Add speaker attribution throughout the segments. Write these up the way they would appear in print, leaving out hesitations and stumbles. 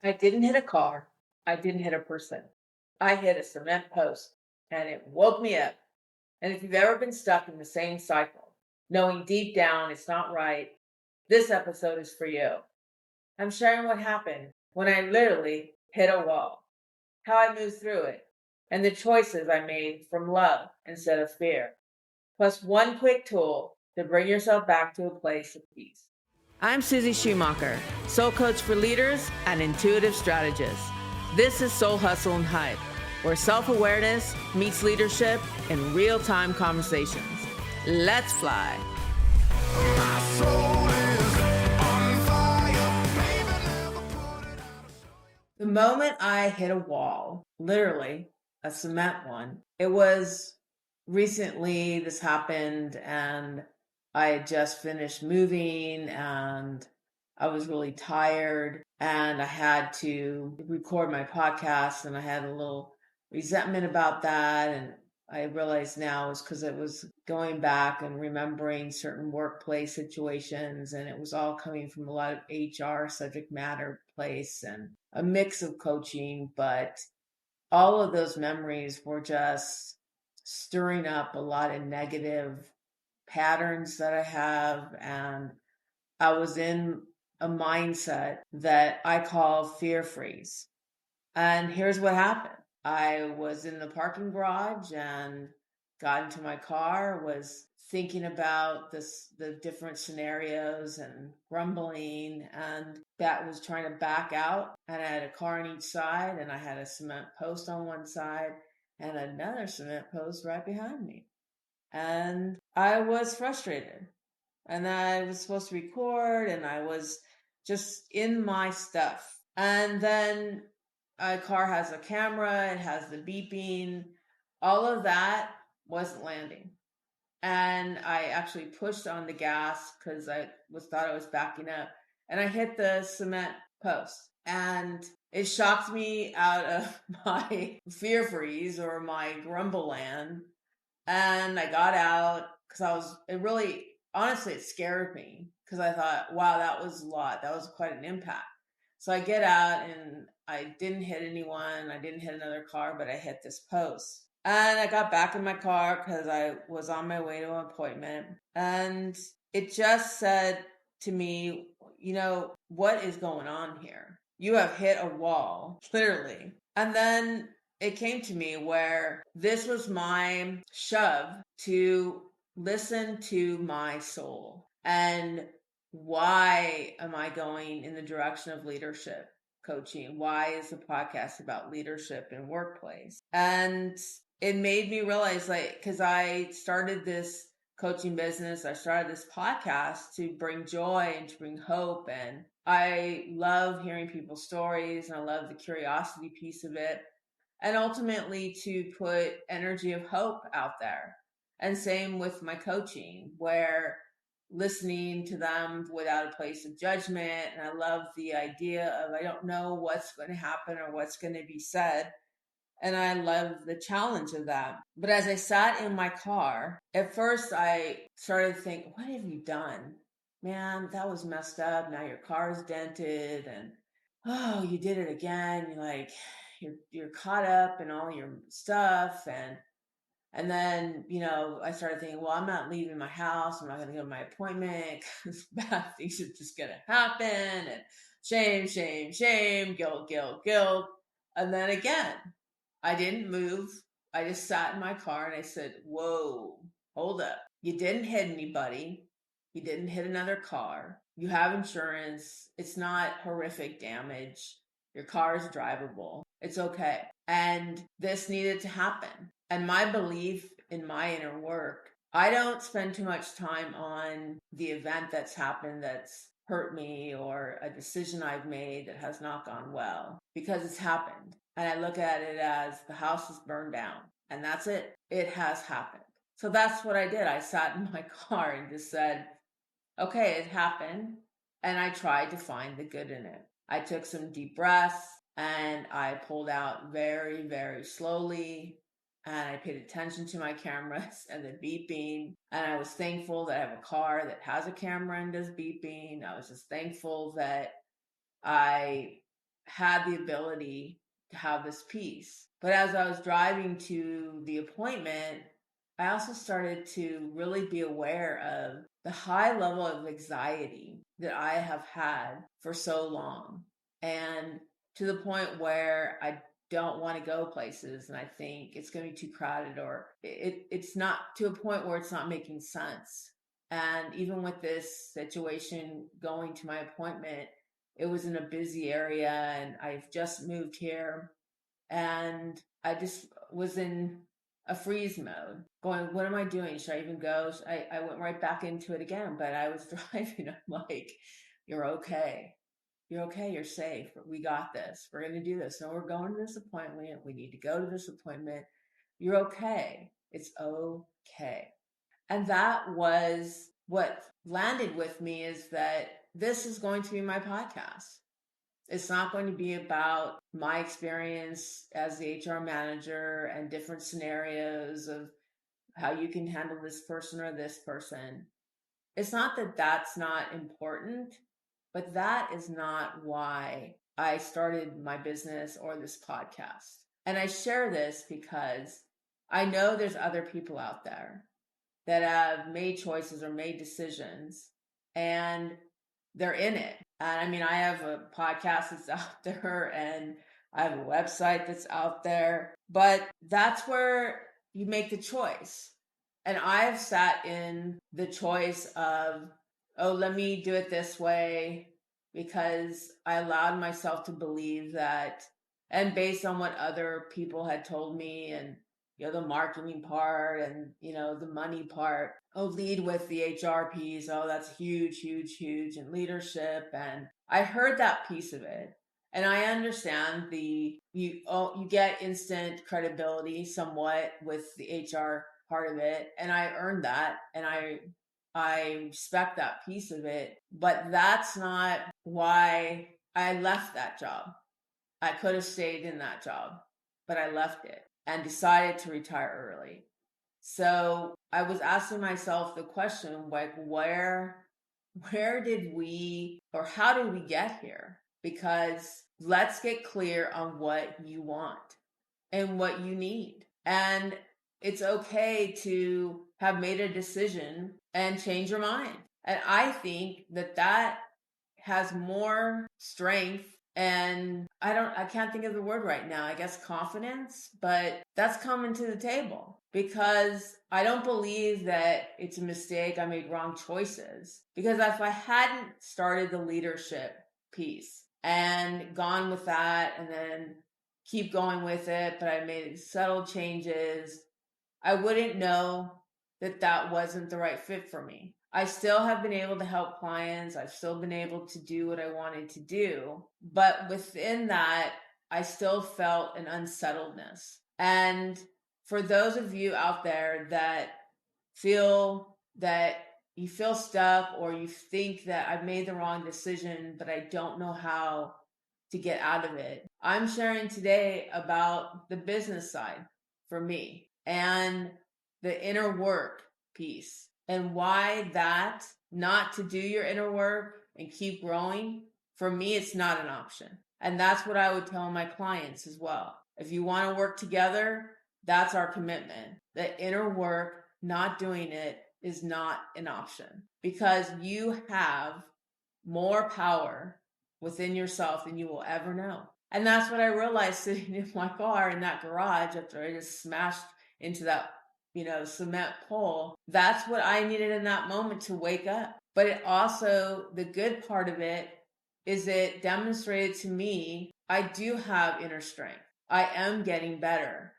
Speaker 1: I didn't hit a car. I didn't hit a person. I hit a cement post and it woke me up. And if you've ever been stuck in the same cycle, knowing deep down it's not right, this episode is for you. I'm sharing what happened when I literally hit a wall, how I moved through it, and the choices I made from love instead of fear. Plus, one quick tool to bring yourself back to a place of peace. I'm Susie Schumacher, soul coach for leaders and intuitive strategist. This is Soul Hustle and Hype, where self-awareness meets leadership in real-time conversations. Let's fly. The moment I hit a wall, literally a cement one, it was recently this happened and I had just finished moving and I was really tired and I had to record my podcast and I had a little resentment about that. And I realize now is because it was going back and remembering certain workplace situations, and it was all coming from a lot of HR subject matter place and a mix of coaching, but all of those memories were just stirring up a lot of negative patterns that I have. And I was in a mindset that I call fear freeze. And here's what happened. I was in the parking garage and got into my car, was thinking about the different scenarios and grumbling, and that was trying to back out. And I had a car on each side, and I had a cement post on one side and another cement post right behind me. And I was frustrated. And I was supposed to record, and I was just in my stuff. And then a car has a camera, it has the beeping, all of that wasn't landing. And I actually pushed on the gas because thought I was backing up, and I hit the cement post. And it shocked me out of my fear freeze or my grumble land. And I got out because it really, honestly, it scared me because I thought, wow, that was a lot. That was quite an impact. So I get out and I didn't hit anyone. I didn't hit another car, but I hit this post. And I got back in my car because I was on my way to an appointment. And it just said to me, what is going on here? You have hit a wall, literally. And then it came to me where this was my shove to listen to my soul. And why am I going in the direction of leadership coaching? Why is the podcast about leadership in workplace? And it made me realize, because I started this coaching business, I started this podcast to bring joy and to bring hope. And I love hearing people's stories and I love the curiosity piece of it. And ultimately to put energy of hope out there. And same with my coaching, where listening to them without a place of judgment. And I love the idea of I don't know what's going to happen or what's going to be said. And I love the challenge of that. But as I sat in my car, at first I started to think, what have you done? Man, that was messed up. Now your car is dented and oh, you did it again. You're caught up in all your stuff. And then, I started thinking, well, I'm not leaving my house. I'm not going to go to my appointment because bad things are just going to happen. And shame, shame, shame, guilt, guilt, guilt. And then again, I didn't move. I just sat in my car and I said, whoa, hold up. You didn't hit anybody. You didn't hit another car. You have insurance. It's not horrific damage. Your car is drivable. It's okay. And this needed to happen. And my belief in my inner work, I don't spend too much time on the event that's happened that's hurt me or a decision I've made that has not gone well because it's happened. And I look at it as the house is burned down and that's it. It has happened. So that's what I did. I sat in my car and just said, okay, it happened. And I tried to find the good in it. I took some deep breaths and I pulled out very, very slowly. And I paid attention to my cameras and the beeping. And I was thankful that I have a car that has a camera and does beeping. I was just thankful that I had the ability to have this peace. But as I was driving to the appointment, I also started to really be aware of the high level of anxiety that I have had for so long. And to the point where I don't want to go places and I think it's going to be too crowded, or it's not, to a point where it's not making sense. And even with this situation going to my appointment, it was in a busy area and I've just moved here, and I just was in a freeze mode going, what am I doing? Should I even go? I went right back into it again, but I was driving. I'm like, you're okay. You're okay. You're safe. We got this. We're going to do this. No, we're going to this appointment. We need to go to this appointment. You're okay. It's okay. And that was what landed with me, is that this is going to be my podcast. It's not going to be about my experience as the HR manager and different scenarios of how you can handle this person or this person. It's not that that's not important, but that is not why I started my business or this podcast. And I share this because I know there's other people out there that have made choices or made decisions, and they're in it. And I mean, I have a podcast that's out there and I have a website that's out there, but that's where you make the choice. And I've sat in the choice of, oh, let me do it this way, because I allowed myself to believe that, and based on what other people had told me, and the marketing part and the money part. Oh, lead with the HR piece. Oh, that's huge, huge, huge, and leadership. And I heard that piece of it, and I understand you get instant credibility somewhat with the HR part of it, and I earned that, and I respect that piece of it, but that's not why I left that job. I could have stayed in that job, but I left it and decided to retire early. So I was asking myself the question, like, where did we, or how did we get here? Because let's get clear on what you want and what you need. And it's okay to have made a decision and change your mind. And I think that has more strength, and I can't think of the word right now. I guess confidence, but that's coming to the table, because I don't believe that it's a mistake. I made wrong choices, because if I hadn't started the leadership piece and gone with that and then keep going with it, but I made subtle changes, I wouldn't know that wasn't the right fit for me. I still have been able to help clients. I've still been able to do what I wanted to do. But within that, I still felt an unsettledness. And for those of you out there that feel that you feel stuck, or you think that I've made the wrong decision, but I don't know how to get out of it, I'm sharing today about the business side for me and the inner work piece, and why that, not to do your inner work and keep growing, for me, it's not an option. And that's what I would tell my clients as well. If you want to work together, that's our commitment. The inner work, not doing it, is not an option, because you have more power within yourself than you will ever know. And that's what I realized sitting in my car in that garage after I just smashed into that, cement pole. That's what I needed in that moment to wake up. But it also, the good part of it is it demonstrated to me I do have inner strength. I am getting better.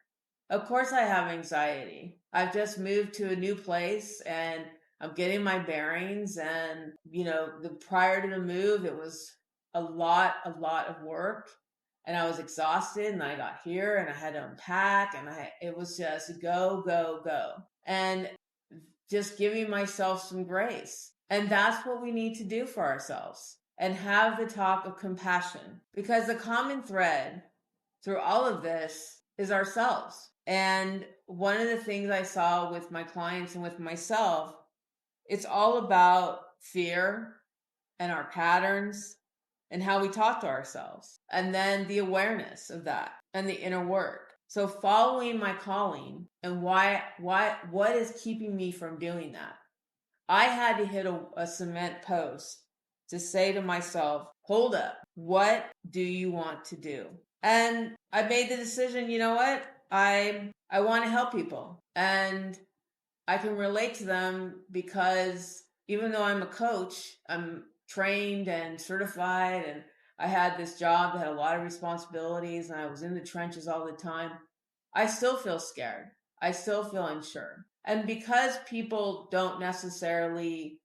Speaker 1: Of course, I have anxiety. I've just moved to a new place and I'm getting my bearings. And, the prior to the move, it was a lot of work, and I was exhausted, and I got here and I had to unpack, and it was just go, go, go. And just giving myself some grace. And that's what we need to do for ourselves, and have the talk of compassion, because the common thread through all of this is ourselves. And one of the things I saw with my clients and with myself, it's all about fear and our patterns and how we talk to ourselves, and then the awareness of that and the inner work. So following my calling and what is keeping me from doing that? I had to hit a cement post to say to myself, hold up, what do you want to do? And I made the decision, you know what? I want to help people, and I can relate to them because even though I'm a coach, I'm trained and certified, and I had this job that had a lot of responsibilities, and I was in the trenches all the time. I still feel scared. I still feel unsure. And because people don't necessarily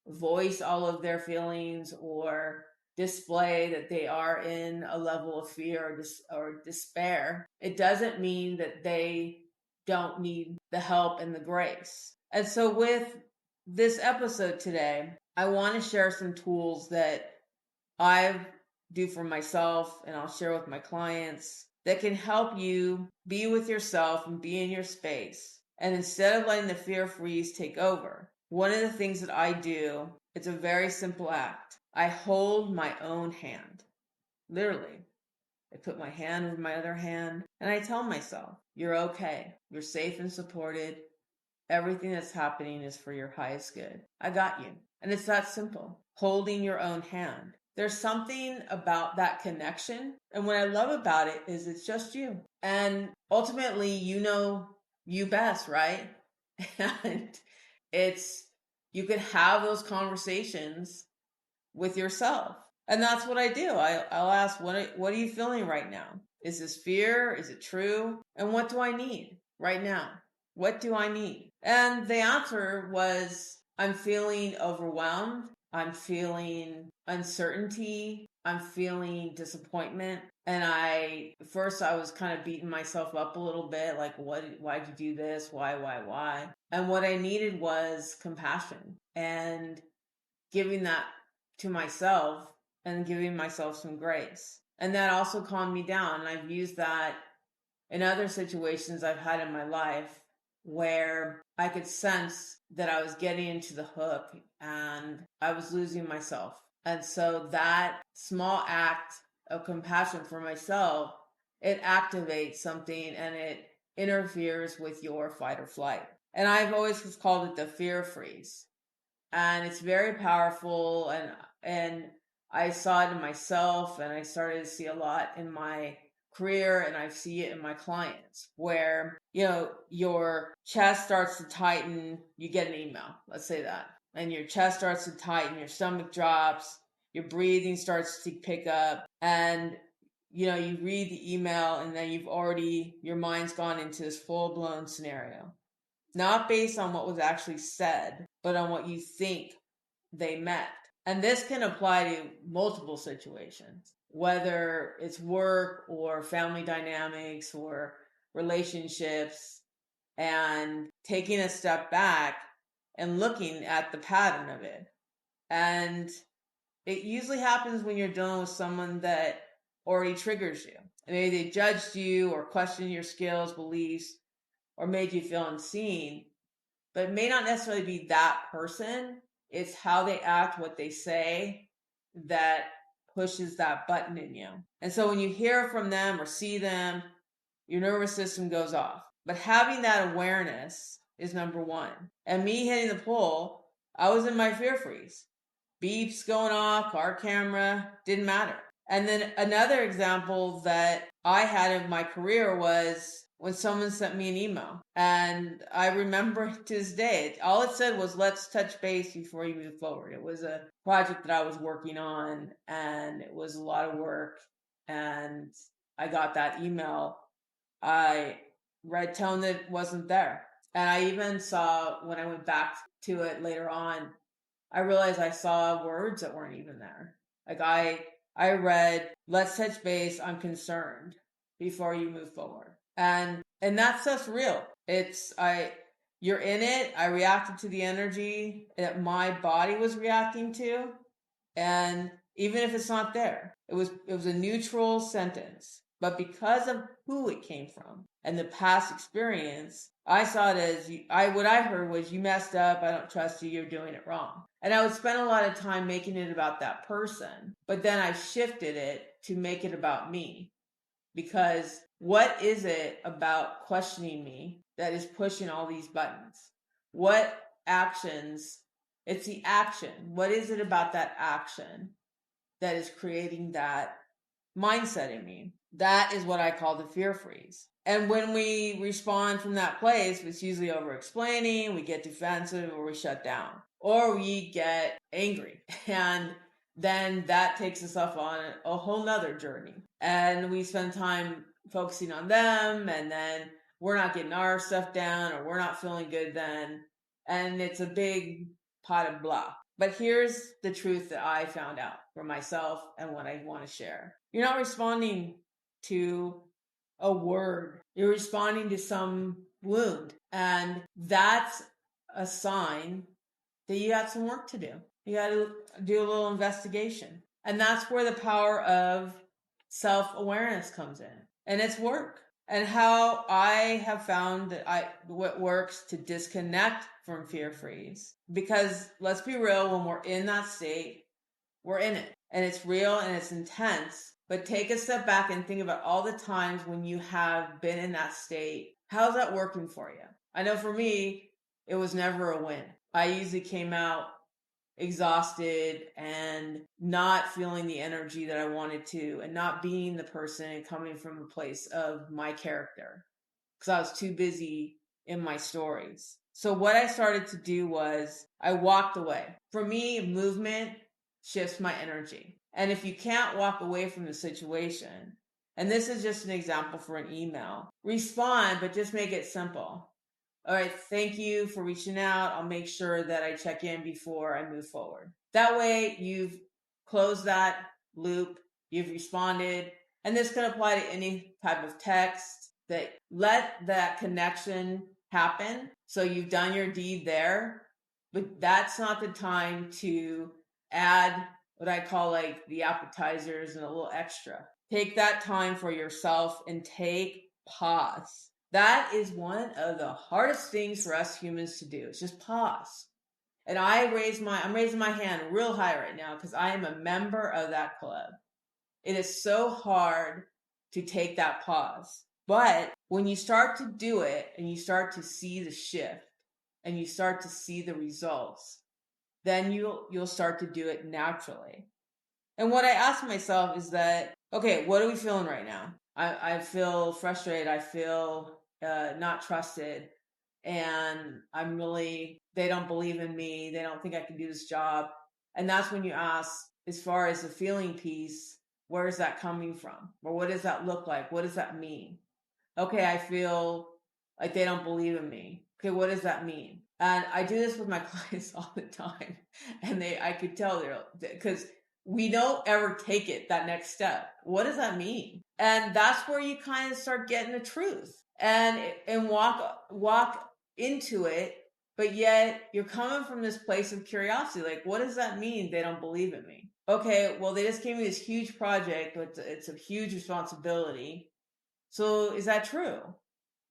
Speaker 1: voice all of their feelings or display that they are in a level of fear or despair, it doesn't mean that they don't need the help and the grace. And so, with this episode today, I want to share some tools that I do for myself and I'll share with my clients that can help you be with yourself and be in your space. And instead of letting the fear freeze take over, one of the things that I do, it's a very simple act. I hold my own hand, literally. I put my hand over my other hand and I tell myself, you're okay. You're safe and supported. Everything that's happening is for your highest good. I got you. And it's that simple. Holding your own hand. There's something about that connection. And what I love about it is it's just you. And ultimately, you know you best, right? And it's, you can have those conversations with yourself. And that's what I do. I'll ask, what are you feeling right now? Is this fear? Is it true? And what do I need right now? What do I need? And the answer was, I'm feeling overwhelmed. I'm feeling uncertainty. I'm feeling disappointment. And first I was kind of beating myself up a little bit, like, why'd you do this? Why? And what I needed was compassion and giving that to myself and giving myself some grace. And that also calmed me down. And I've used that in other situations I've had in my life where I could sense that I was getting into the hook and I was losing myself. And so that small act of compassion for myself, it activates something and it interferes with your fight or flight. And I've always called it the fear freeze, and it's very powerful, and I saw it in myself, and I started to see a lot in my career, and I see it in my clients where, your chest starts to tighten. You get an email, let's say that, and your chest starts to tighten, your stomach drops, your breathing starts to pick up, and you read the email, and then your mind's gone into this full-blown scenario, not based on what was actually said, but on what you think they meant. And this can apply to multiple situations, whether it's work or family dynamics or relationships, and taking a step back and looking at the pattern of it. And it usually happens when you're dealing with someone that already triggers you. Maybe they judged you or questioned your skills, beliefs, or made you feel unseen, but it may not necessarily be that person. It's how they act, what they say, that pushes that button in you. And so when you hear from them or see them, your nervous system goes off. But having that awareness is number one. And me hitting the pole, I was in my fear freeze. Beeps going off, car camera, didn't matter. And then another example that I had in my career was when someone sent me an email. And I remember to this day, all it said was, let's touch base before you move forward. It was a project that I was working on, and it was a lot of work. And I got that email. I read tone that wasn't there. And I even saw, when I went back to it later on, I realized I saw words that weren't even there. Like I read, let's touch base, I'm concerned, before you move forward. And that stuff's real. You're in it. I reacted to the energy that my body was reacting to. And even if it's not there, it was a neutral sentence. But because of who it came from and the past experience, I saw it as what I heard was, you messed up. I don't trust you. You're doing it wrong. And I would spend a lot of time making it about that person. But then I shifted it to make it about me. Because what is it about questioning me that is pushing all these buttons? What actions? It's the action. What is it about that action that is creating that mindset in me? That is what I call the fear freeze. And when we respond from that place, it's usually over explaining, we get defensive, or we shut down, or we get angry. And then that takes us off on a whole nother journey. And we spend time focusing on them, and then we're not getting our stuff down, or we're not feeling good then. And it's a big pot of blah. But here's the truth that I found out for myself and what I want to share. You're not responding to a word, you're responding to some wound. And that's a sign that you got some work to do. You got to do a little investigation. And that's where the power of self awareness comes in. And it's work. And how I have found that what works to disconnect from fear freeze. Because let's be real, when we're in that state, we're in it. And it's real and it's intense. But take a step back and think about all the times when you have been in that state. How's that working for you? I know for me, it was never a win. I usually came out exhausted and not feeling the energy that I wanted to, and not being the person and coming from a place of my character because I was too busy in my stories. So what I started to do was I walked away. For me, movement shifts my energy. And if you can't walk away from the situation, and this is just an example for an email, respond, but just make it simple. All right, thank you for reaching out. I'll make sure that I check in before I move forward. That way, you've closed that loop, you've responded, and this can apply to any type of text. That let that connection happen. So you've done your deed there, but that's not the time to add what I call like the appetizers and a little extra. Take that time for yourself and take pause. That is one of the hardest things for us humans to do. It's just pause. And I'm raising my hand real high right now because I am a member of that club. It is so hard to take that pause. But when you start to do it and you start to see the shift and you start to see the results, then you'll start to do it naturally. And what I ask myself is that, okay, what are we feeling right now? I feel frustrated. I feel not trusted. And they don't believe in me. They don't think I can do this job. And that's when you ask, as far as the feeling piece, where is that coming from? Or what does that look like? What does that mean? Okay, I feel like they don't believe in me. Okay, what does that mean? And I do this with my clients all the time. And I could tell because we don't ever take it that next step. What does that mean? And that's where you kind of start getting the truth and walk into it. But yet you're coming from this place of curiosity. Like, what does that mean? They don't believe in me. Okay, well, they just gave me this huge project. It's a huge responsibility. So is that true?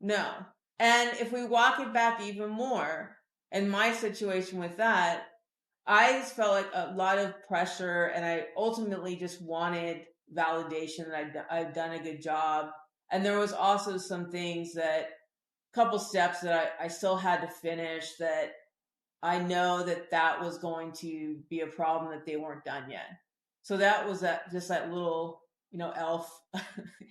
Speaker 1: No. And if we walk it back even more, in my situation with that, I just felt like a lot of pressure, and I ultimately just wanted validation that I've done a good job. And there was also some things couple steps that I still had to finish that I know that was going to be a problem that they weren't done yet. So that was that little, elf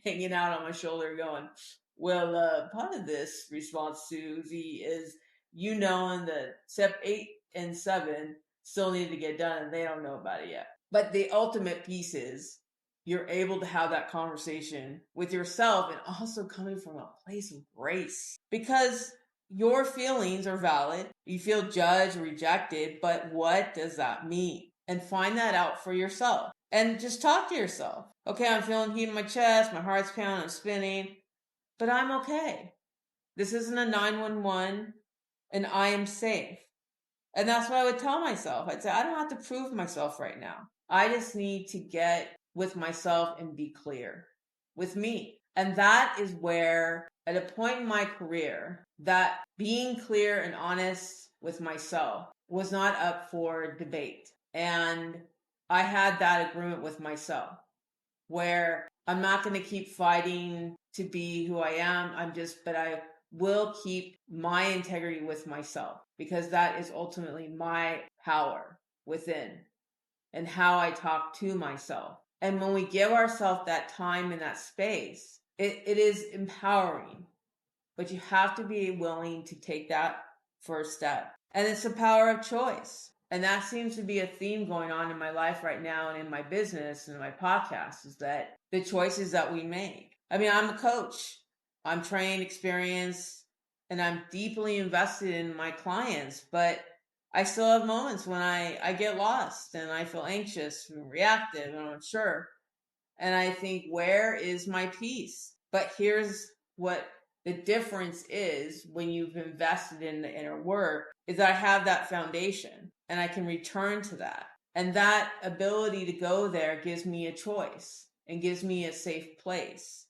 Speaker 1: hanging out on my shoulder going, well, part of this response, Susie, is knowing that step 8 and 7 still need to get done and they don't know about it yet. But the ultimate piece is you're able to have that conversation with yourself and also coming from a place of grace because your feelings are valid. You feel judged, rejected, but what does that mean? And find that out for yourself. And just talk to yourself. Okay, I'm feeling heat in my chest, my heart's pounding, I'm spinning, but I'm okay. This isn't a 911 and I am safe. And that's what I would tell myself. I'd say, I don't have to prove myself right now. I just need to get with myself and be clear with me. And that is where, at a point in my career, that being clear and honest with myself was not up for debate. And I had that agreement with myself where I'm not going to keep fighting to be who I am. But I will keep my integrity with myself because that is ultimately my power within and how I talk to myself. And when we give ourselves that time and that space, it is empowering. But you have to be willing to take that first step. And it's the power of choice. And that seems to be a theme going on in my life right now and in my business and my podcast is that the choices that we make. I mean, I'm a coach. I'm trained, experienced, and I'm deeply invested in my clients, but I still have moments when I get lost and I feel anxious and reactive and unsure. And I think, where is my peace? But here's what the difference is when you've invested in the inner work is I have that foundation and I can return to that. And that ability to go there gives me a choice and gives me a safe place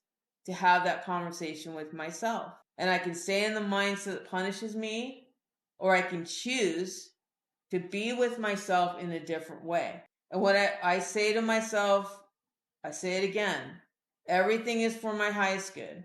Speaker 1: to have that conversation with myself. And I can stay in the mindset that punishes me, or I can choose to be with myself in a different way. And what I say to myself, I say it again. Everything is for my highest good.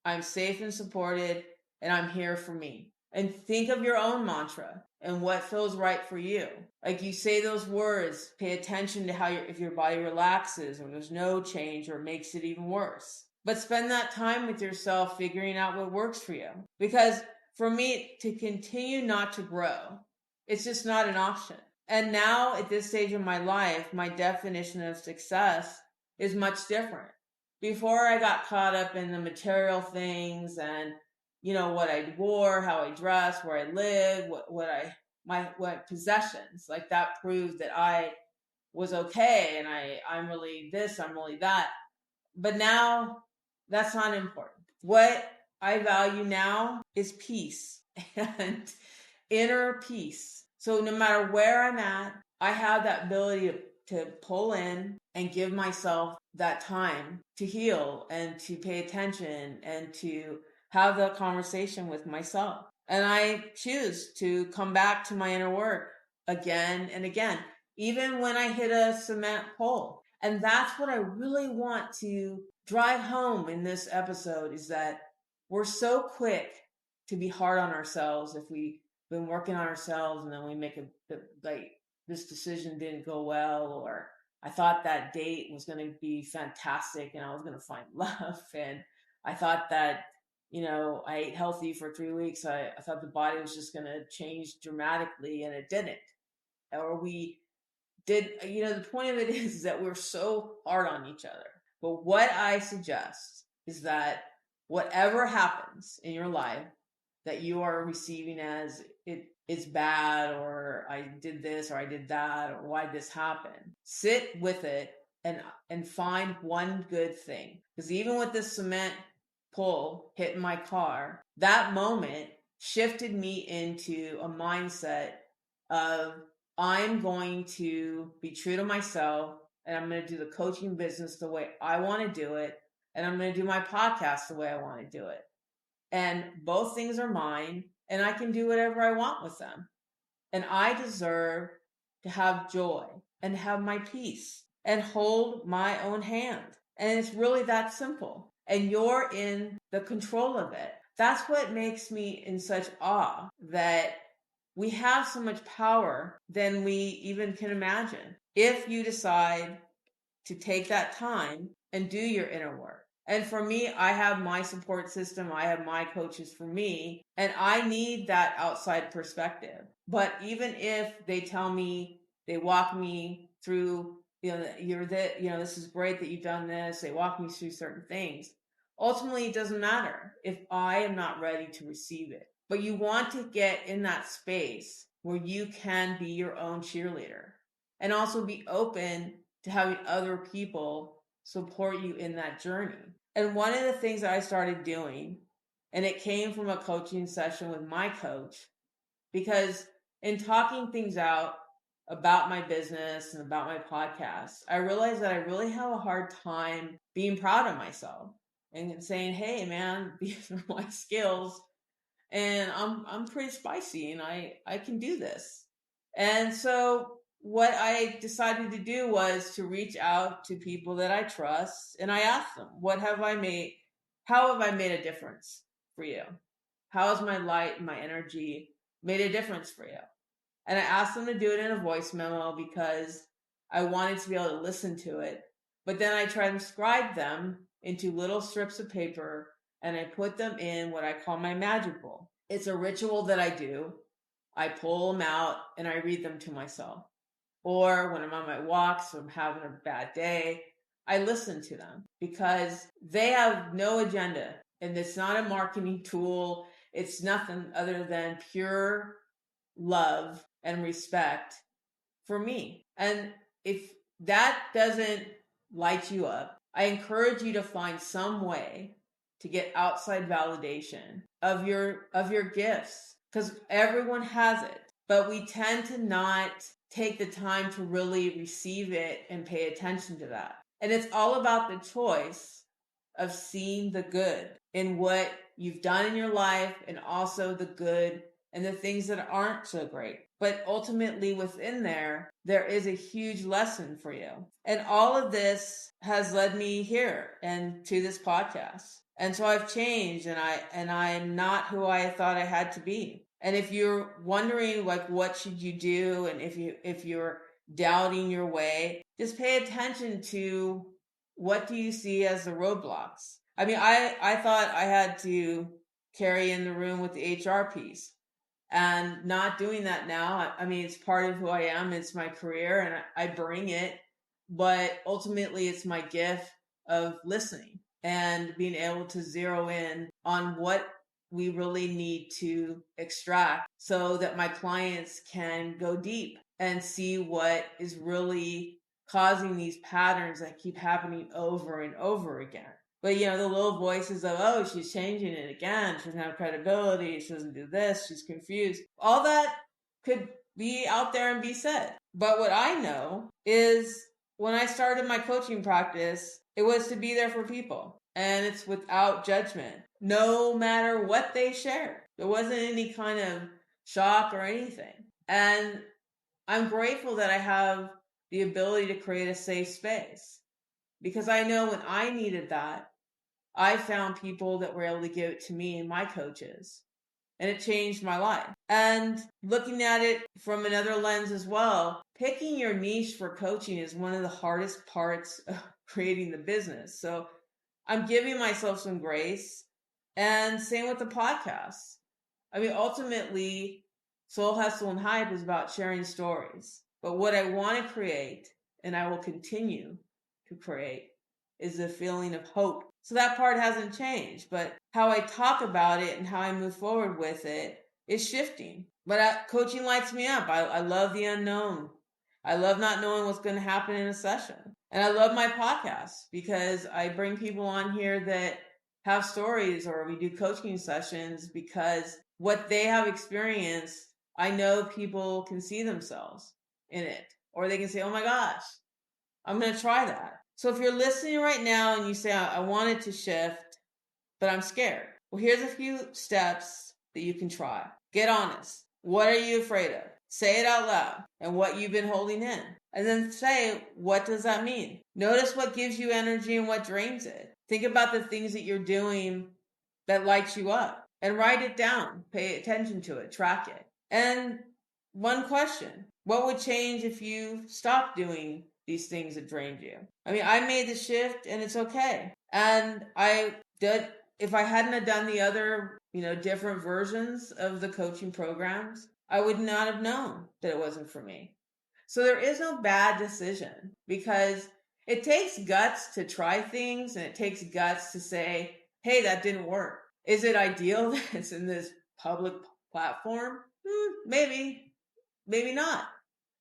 Speaker 1: I'm safe and supported, and I'm here for me. And think of your own mantra and what feels right for you. Like you say those words, pay attention to how if your body relaxes or there's no change or makes it even worse. But spend that time with yourself figuring out what works for you. Because for me to continue not to grow, it's just not an option. And now at this stage of my life, my definition of success is much different. Before I got caught up in the material things and, what I wore, how I dressed, where I lived, what possessions, like that proved that I was okay and I'm really this, I'm really that. But now that's not important. What I value now is peace and inner peace. So no matter where I'm at, I have that ability to pull in and give myself that time to heal and to pay attention and to have that conversation with myself. And I choose to come back to my inner work again and again, even when I hit a cement pole. And that's what I really want to drive home in this episode is that we're so quick to be hard on ourselves if we've been working on ourselves and then we make like this decision didn't go well, or I thought that date was going to be fantastic and I was going to find love. And I thought that, I ate healthy for 3 weeks. I thought the body was just going to change dramatically and it didn't. Or we did, the point of it is that we're so hard on each other. But what I suggest is that whatever happens in your life that you are receiving as it is bad, or I did this, or I did that, or why this happened, sit with it and find one good thing. Because even with this cement pole hitting my car, that moment shifted me into a mindset of I'm going to be true to myself and I'm going to do the coaching business the way I want to do it. And I'm going to do my podcast the way I want to do it. And both things are mine and I can do whatever I want with them. And I deserve to have joy and have my peace and hold my own hand. And it's really that simple. And you're in the control of it. That's what makes me in such awe that we have so much power than we even can imagine if you decide to take that time and do your inner work. And for me, I have my support system. I have my coaches for me, and I need that outside perspective. But even if they tell me, they walk me through, this is great that you've done this. They walk me through certain things. Ultimately, it doesn't matter if I am not ready to receive it. But you want to get in that space where you can be your own cheerleader and also be open to having other people support you in that journey. And one of the things that I started doing, and it came from a coaching session with my coach, because in talking things out about my business and about my podcast, I realized that I really have a hard time being proud of myself and saying, hey man, these are my skills and I'm pretty spicy and I can do this. And so what I decided to do was to reach out to people that I trust, and I asked them, how have I made a difference for you? How has my light and my energy made a difference for you? And I asked them to do it in a voice memo because I wanted to be able to listen to it. But then I transcribed them into little strips of paper and I put them in what I call my magic bowl. It's a ritual that I do. I pull them out and I read them to myself. Or when I'm on my walks or I'm having a bad day, I listen to them because they have no agenda and it's not a marketing tool. It's nothing other than pure love and respect for me. And if that doesn't light you up, I encourage you to find some way to get outside validation of your gifts because everyone has it, but we tend to not take the time to really receive it and pay attention to that. And it's all about the choice of seeing the good in what you've done in your life and also the good and the things that aren't so great. But ultimately within there is a huge lesson for you. And all of this has led me here and to this podcast. And so I've changed and I'm not who I thought I had to be. And if you're wondering like what should you do and if you're doubting your way, just pay attention to what do you see as the roadblocks. I mean, I thought I had to carry in the room with the HR piece and not doing that now. I mean, it's part of who I am. It's my career and I bring it, but ultimately it's my gift of listening and being able to zero in on what we really need to extract so that my clients can go deep and see what is really causing these patterns that keep happening over and over again. But the little voices of, oh, she's changing it again. She doesn't have credibility. She doesn't do this. She's confused. All that could be out there and be said. But what I know is when I started my coaching practice, it was to be there for people. And it's without judgment, no matter what they share. There wasn't any kind of shock or anything. And I'm grateful that I have the ability to create a safe space because I know when I needed that, I found people that were able to give it to me and my coaches, and it changed my life. And looking at it from another lens as well, picking your niche for coaching is one of the hardest parts of creating the business. So I'm giving myself some grace, and same with the podcast. I mean, ultimately, Soul Hustle and Hype is about sharing stories. But what I want to create, and I will continue to create, is a feeling of hope. So that part hasn't changed, but how I talk about it and how I move forward with it is shifting. But coaching lights me up. I love the unknown. I love not knowing what's going to happen in a session. And I love my podcast because I bring people on here that have stories or we do coaching sessions because what they have experienced, I know people can see themselves in it. Or they can say, oh my gosh, I'm going to try that. So if you're listening right now and you say, I want it to shift, but I'm scared. Well, here's a few steps that you can try. Get honest. What are you afraid of? Say it out loud and what you've been holding in. And then say, what does that mean? Notice what gives you energy and what drains it. Think about the things that you're doing that lights you up and write it down. Pay attention to it. Track it. And one question, what would change if you stopped doing these things that drained you? I mean, I made the shift and it's okay. And I did, if I hadn't have done the other, different versions of the coaching programs, I would not have known that it wasn't for me. So there is no bad decision because it takes guts to try things and it takes guts to say, hey, that didn't work. Is it ideal that it's in this public platform? Maybe, maybe not.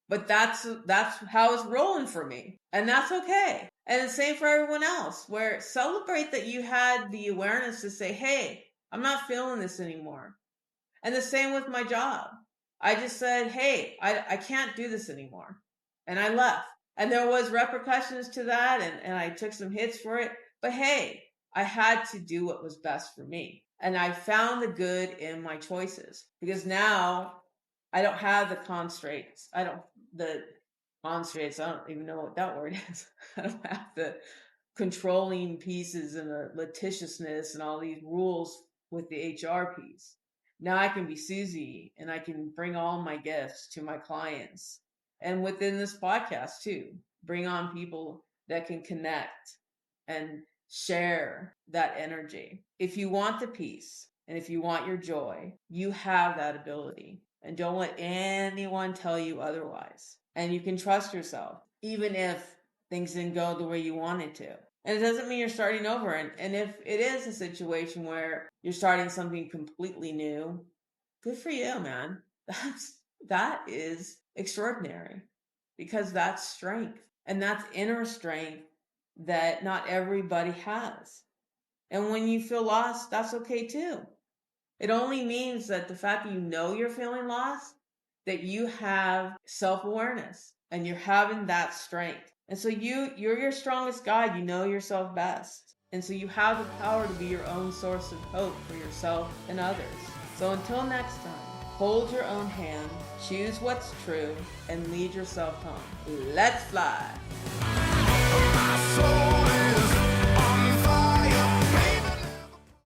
Speaker 1: But that's how it's rolling for me. And that's okay. And the same for everyone else, where celebrate that you had the awareness to say, hey, I'm not feeling this anymore. And the same with my job. I just said, hey, I can't do this anymore. And I left. And there was repercussions to that and I took some hits for it. But hey, I had to do what was best for me. And I found the good in my choices because now I don't have the constraints. I don't even know what that word is. I don't have the controlling pieces and the litigiousness and all these rules with the HR piece. Now I can be Susie and I can bring all my gifts to my clients. And within this podcast too, bring on people that can connect and share that energy. If you want the peace and if you want your joy, you have that ability. And don't let anyone tell you otherwise. And you can trust yourself, even if things didn't go the way you wanted to. And it doesn't mean you're starting over. And if it is a situation where you're starting something completely new, good for you, man. That is extraordinary, because that's strength, and that's inner strength that not everybody has. And when you feel lost, that's okay too. It only means that the fact that you know you're feeling lost, that you have self-awareness and you're having that strength. And so you're your strongest guide. You know yourself best. And so you have the power to be your own source of hope for yourself and others. So until next time, hold your own hand, choose what's true, and lead yourself home. Let's fly.